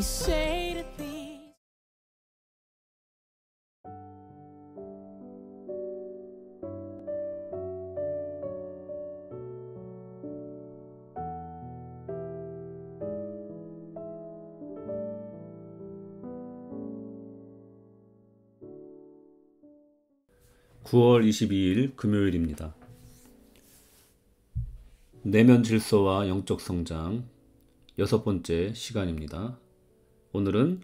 we say to these. 9월 22일 금요일입니다. 내면 질서와 영적 성장 6번째 시간입니다. 오늘은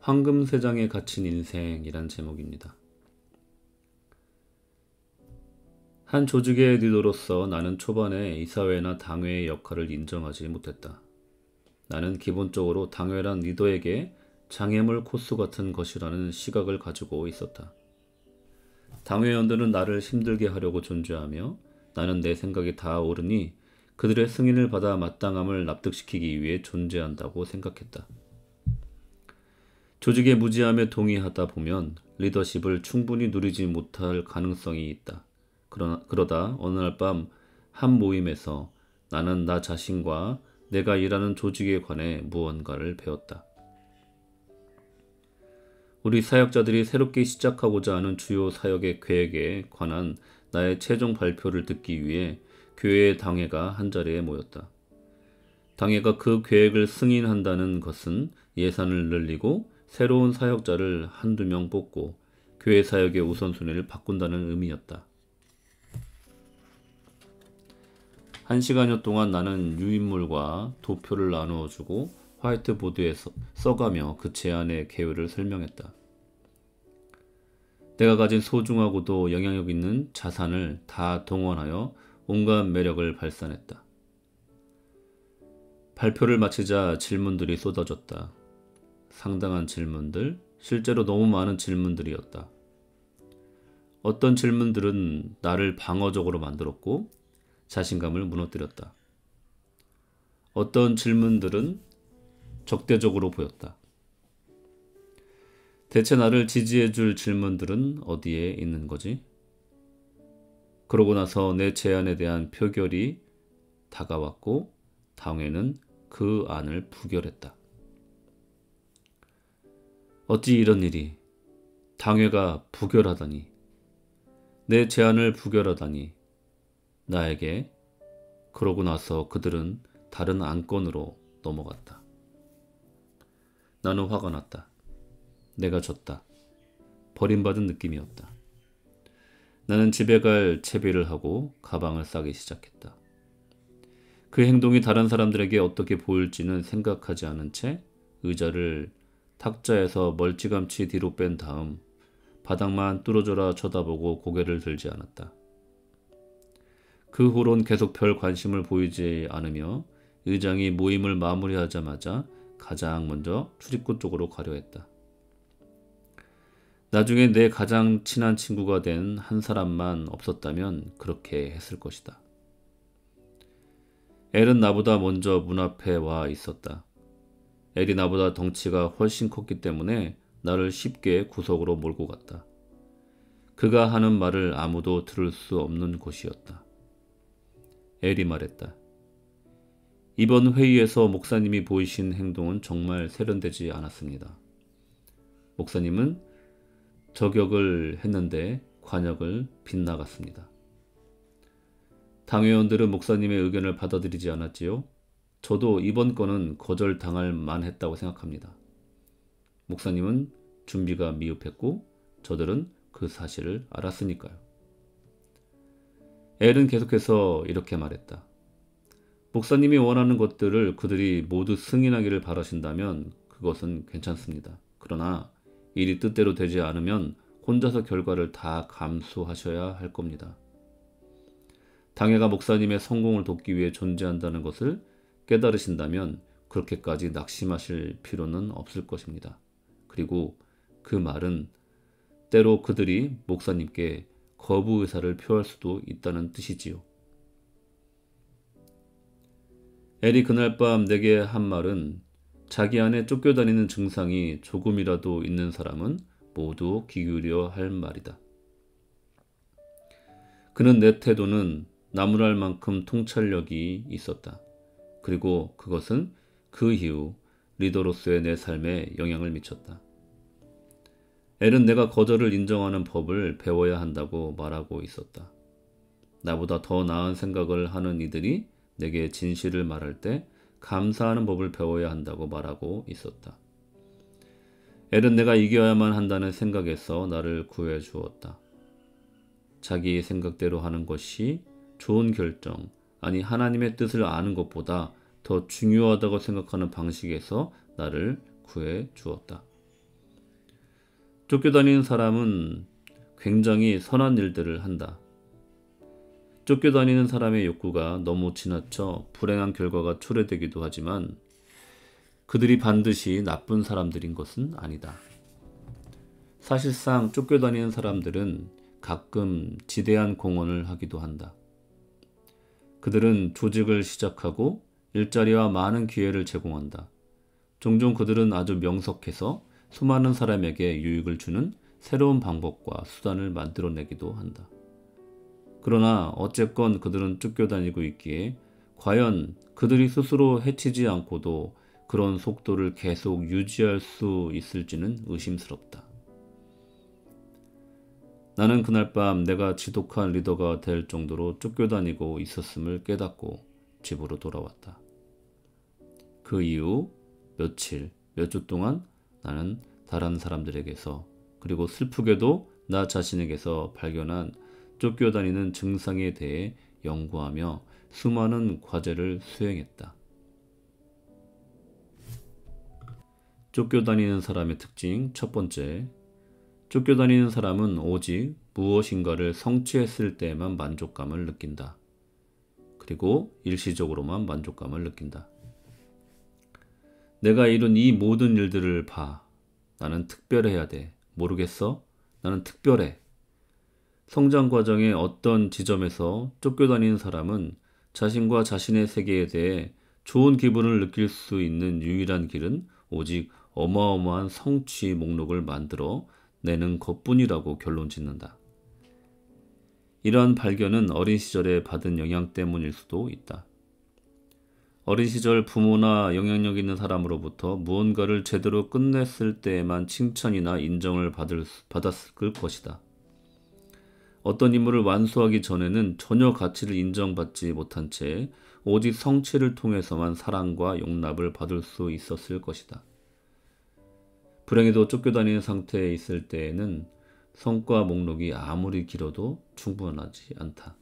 황금세장에 갇힌 인생이란 제목입니다. 한 조직의 리더로서 나는 초반에 이사회나 당회의 역할을 인정하지 못했다. 나는 기본적으로 당회란 리더에게 장애물 코스 같은 것이라는 시각을 가지고 있었다. 당회원들은 나를 힘들게 하려고 존재하며 나는 내 생각이 다 옳으니 그들의 승인을 받아 마땅함을 납득시키기 위해 존재한다고 생각했다. 조직의 무지함에 동의하다 보면 리더십을 충분히 누리지 못할 가능성이 있다. 그러다 어느 날 밤 한 모임에서 나는 나 자신과 내가 일하는 조직에 관해 무언가를 배웠다. 우리 사역자들이 새롭게 시작하고자 하는 주요 사역의 계획에 관한 나의 최종 발표를 듣기 위해 교회의 당회가 한자리에 모였다. 당회가 그 계획을 승인한다는 것은 예산을 늘리고 새로운 사역자를 한두 명 뽑고 교회 사역의 우선순위를 바꾼다는 의미였다. 1시간여 동안 나는 유인물과 도표를 나누어주고 화이트보드에 써가며 그 제안의 계획을 설명했다. 내가 가진 소중하고도 영향력 있는 자산을 다 동원하여 온갖 매력을 발산했다. 발표를 마치자 질문들이 쏟아졌다. 상당한 질문들, 실제로 너무 많은 질문들이었다. 어떤 질문들은 나를 방어적으로 만들었고 자신감을 무너뜨렸다. 어떤 질문들은 적대적으로 보였다. 대체 나를 지지해줄 질문들은 어디에 있는 거지? 그러고 나서 내 제안에 대한 표결이 다가왔고 당회는 그 안을 부결했다. 어찌 이런 일이, 당회가 부결하다니, 내 제안을 부결하다니, 나에게. 그러고 나서 그들은 다른 안건으로 넘어갔다. 나는 화가 났다. 내가 졌다. 버림받은 느낌이었다. 나는 집에 갈 채비를 하고 가방을 싸기 시작했다. 그 행동이 다른 사람들에게 어떻게 보일지는 생각하지 않은 채 의자를 탁자에서 멀찌감치 뒤로 뺀 다음 바닥만 뚫어져라 쳐다보고 고개를 들지 않았다. 그 후론 계속 별 관심을 보이지 않으며 의장이 모임을 마무리하자마자 가장 먼저 출입구 쪽으로 가려 했다. 나중에 내 가장 친한 친구가 된 한 사람만 없었다면 그렇게 했을 것이다. 엘은 나보다 먼저 문 앞에 와 있었다. 엘이 나보다 덩치가 훨씬 컸기 때문에 나를 쉽게 구석으로 몰고 갔다. 그가 하는 말을 아무도 들을 수 없는 곳이었다. 엘이 말했다. 이번 회의에서 목사님이 보이신 행동은 정말 세련되지 않았습니다. 목사님은 저격을 했는데 관역을 빗나갔습니다. 당회원들은 목사님의 의견을 받아들이지 않았지요. 저도 이번 건은 거절당할 만했다고 생각합니다. 목사님은 준비가 미흡했고 저들은 그 사실을 알았으니까요. 엘은 계속해서 이렇게 말했다. 목사님이 원하는 것들을 그들이 모두 승인하기를 바라신다면 그것은 괜찮습니다. 그러나 일이 뜻대로 되지 않으면 혼자서 결과를 다 감수하셔야 할 겁니다. 당회가 목사님의 성공을 돕기 위해 존재한다는 것을 깨달으신다면 그렇게까지 낙심하실 필요는 없을 것입니다. 그리고 그 말은 때로 그들이 목사님께 거부 의사를 표할 수도 있다는 뜻이지요. 엘이 그날 밤 내게 한 말은 자기 안에 쫓겨다니는 증상이 조금이라도 있는 사람은 모두 귀 기울여 할 말이다. 그는 내 태도는 나무랄 만큼 통찰력이 있었다. 그리고 그것은 그 이후 리더로서의 내 삶에 영향을 미쳤다. 엘은 내가 거절을 인정하는 법을 배워야 한다고 말하고 있었다. 나보다 더 나은 생각을 하는 이들이 내게 진실을 말할 때 감사하는 법을 배워야 한다고 말하고 있었다. 엘은 내가 이겨야만 한다는 생각에서 나를 구해 주었다. 자기의 생각대로 하는 것이 좋은 결정, 아니 하나님의 뜻을 아는 것보다 더 중요하다고 생각하는 방식에서 나를 구해 주었다. 쫓겨다니는 사람은 굉장히 선한 일들을 한다. 쫓겨다니는 사람의 욕구가 너무 지나쳐 불행한 결과가 초래되기도 하지만 그들이 반드시 나쁜 사람들인 것은 아니다. 사실상 쫓겨다니는 사람들은 가끔 지대한 공헌을 하기도 한다. 그들은 조직을 시작하고 일자리와 많은 기회를 제공한다. 종종 그들은 아주 명석해서 수많은 사람에게 유익을 주는 새로운 방법과 수단을 만들어내기도 한다. 그러나 어쨌건 그들은 쫓겨다니고 있기에 과연 그들이 스스로 해치지 않고도 그런 속도를 계속 유지할 수 있을지는 의심스럽다. 나는 그날 밤 내가 지독한 리더가 될 정도로 쫓겨다니고 있었음을 깨닫고 집으로 돌아왔다. 그 이후 며칠, 몇 주 동안 나는 다른 사람들에게서 그리고 슬프게도 나 자신에게서 발견한 쫓겨다니는 증상에 대해 연구하며 수많은 과제를 수행했다. 쫓겨다니는 사람의 특징 첫 번째, 쫓겨다니는 사람은 오직 무엇인가를 성취했을 때에만 만족감을 느낀다. 그리고 일시적으로만 만족감을 느낀다. 내가 이룬 이 모든 일들을 봐. 나는 특별해야 돼. 모르겠어? 나는 특별해. 성장 과정의 어떤 지점에서 쫓겨다니는 사람은 자신과 자신의 세계에 대해 좋은 기분을 느낄 수 있는 유일한 길은 오직 어마어마한 성취 목록을 만들어 내는 것뿐이라고 결론 짓는다. 이러한 발견은 어린 시절에 받은 영향 때문일 수도 있다. 어린 시절 부모나 영향력 있는 사람으로부터 무언가를 제대로 끝냈을 때에만 칭찬이나 인정을 받았을 것이다. 어떤 임무를 완수하기 전에는 전혀 가치를 인정받지 못한 채 오직 성취를 통해서만 사랑과 용납을 받을 수 있었을 것이다. 불행히도 쫓겨다니는 상태에 있을 때에는 성과 목록이 아무리 길어도 충분하지 않다.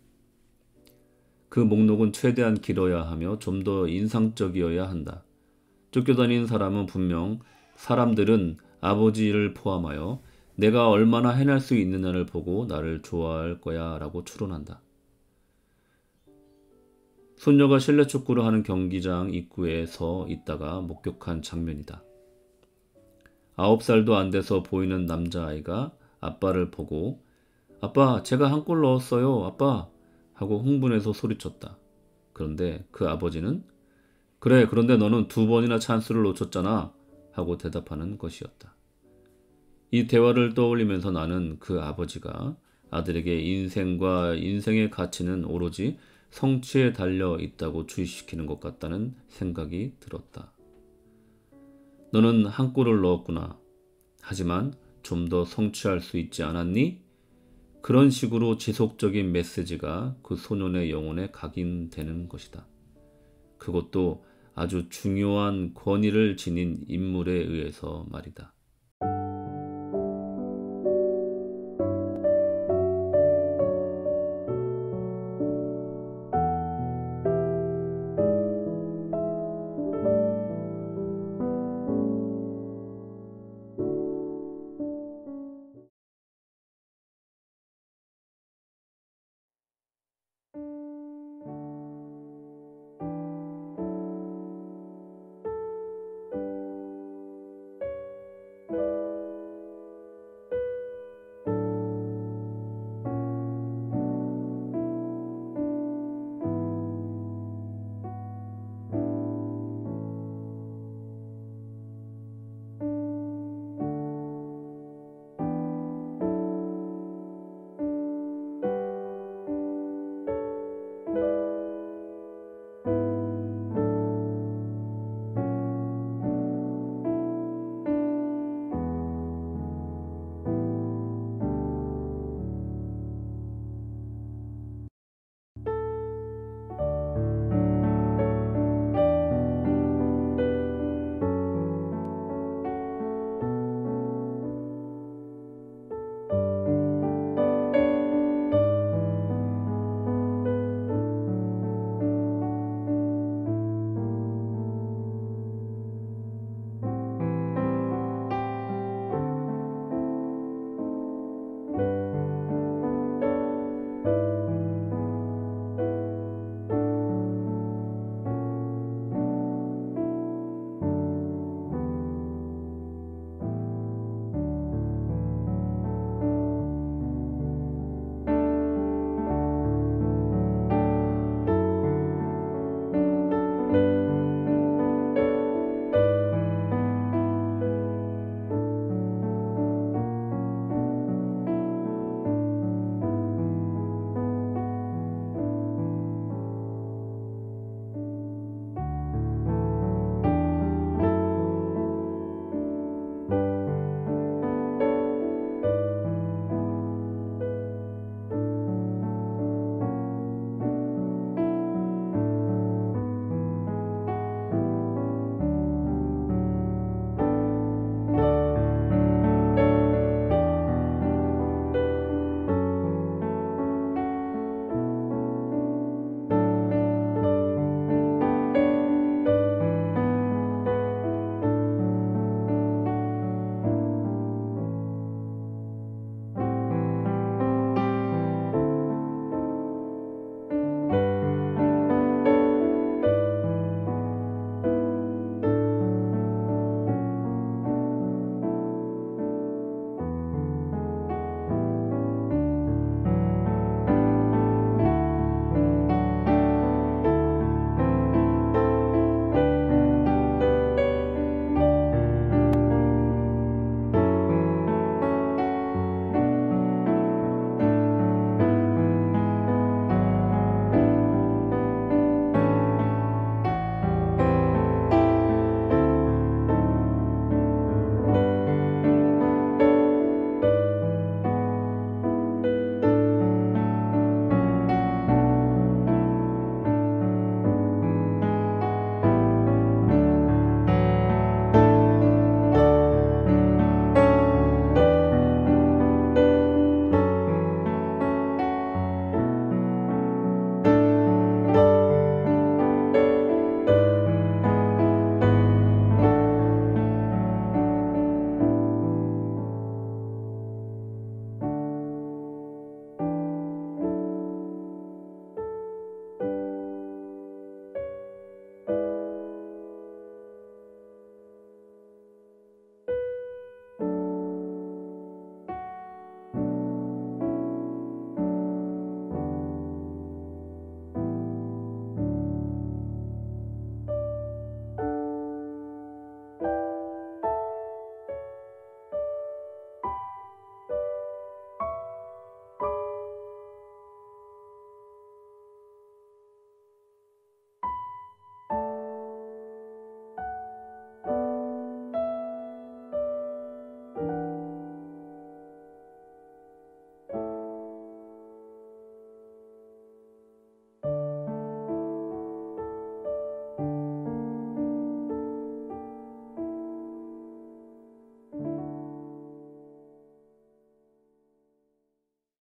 그 목록은 최대한 길어야 하며 좀 더 인상적이어야 한다. 쫓겨다니는 사람은 분명 사람들은 아버지를 포함하여 내가 얼마나 해낼 수 있느냐를 보고 나를 좋아할 거야 라고 추론한다. 손녀가 실내 축구를 하는 경기장 입구에 서 있다가 목격한 장면이다. 9살도 안 돼서 보이는 남자아이가 아빠를 보고 아빠, 제가 한 골 넣었어요, 아빠 하고 흥분해서 소리쳤다. 그런데 그 아버지는 그래, 그런데 너는 2번이나 찬스를 놓쳤잖아 하고 대답하는 것이었다. 이 대화를 떠올리면서 나는 그 아버지가 아들에게 인생과 인생의 가치는 오로지 성취에 달려 있다고 주의시키는 것 같다는 생각이 들었다. 너는 한 골을 넣었구나. 하지만 좀 더 성취할 수 있지 않았니? 그런 식으로 지속적인 메시지가 그 소년의 영혼에 각인되는 것이다. 그것도 아주 중요한 권위를 지닌 인물에 의해서 말이다.